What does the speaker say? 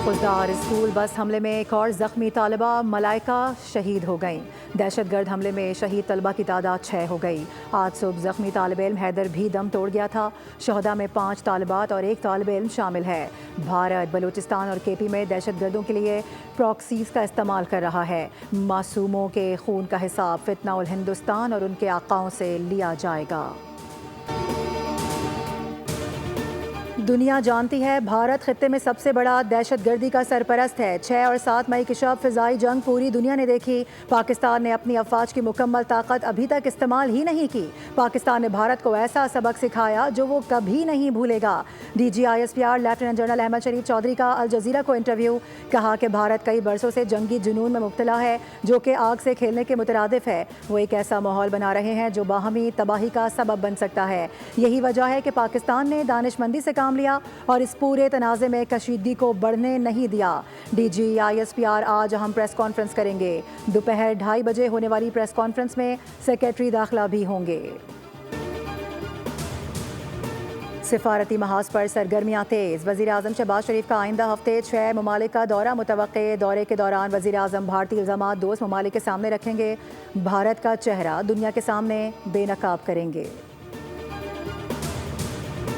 خوددار school bus حملے میں ایک اور زخمی طالبہ ملائکہ شہید ہو گئیں۔ دہشت گرد حملے میں شہید طلبہ کی تعداد 6 ہو گئی۔ آج صبح زخمی طالب علم حیدر بھی دم توڑ گیا تھا۔ شہداء میں 5 طالبات اور 1 طالب علم شامل ہے۔ بھارت بلوچستان اور کے پی میں دہشت گردوں کے لیے پراکسیز کا استعمال کر رہا ہے۔ معصوموں کے خون کا حساب فتنہ الہندوستان اور ان کے آقاؤں سے لیا جائے گا۔ دنیا جانتی ہے بھارت خطے میں سب سے بڑا دہشت گردی کا سرپرست ہے۔ 6 اور 7 مئی کی شب فضائی جنگ پوری دنیا نے دیکھی۔ پاکستان نے اپنی افواج کی مکمل طاقت ابھی تک استعمال ہی نہیں کی۔ پاکستان نے بھارت کو ایسا سبق سکھایا جو وہ کبھی نہیں بھولے گا۔ D G I S P R lieutenant general Ahmed Sharif Chaudhry کا الجزیرہ کو انٹرویو۔ کہا کہ بھارت کئی برسوں سے جنگی جنون میں مبتلا ہے جو کہ آگ سے کھیلنے کے مترادف ہے۔ وہ ایک ایسا ماحول بنا رہے ہیں جو باہمی تباہی کا سبب بن سکتا ہے۔ یہی وجہ ہے کہ پاکستان نے دانش مندی سے کام لیا اور اس پورے تنازع میں کشیدگی کو بڑھنے نہیں دیا۔ D G I S P R آج اہم پریس کانفرنس کریں گے۔ دوپہر 2:30 بجے ہونے والی پریس کانفرنس میں سیکریٹری داخلہ بھی ہوں گے۔ سفارتی محاذ پر سرگرمیاں تیز۔ وزیراعظم شہباز شریف کا آئندہ ہفتے 6 ممالک کا دورہ متوقع۔ دورے کے دوران وزیراعظم بھارتی الزامات دوست ممالک کے سامنے رکھیں گے۔ بھارت کا چہرہ دنیا کے سامنے بے نقاب کریں گے۔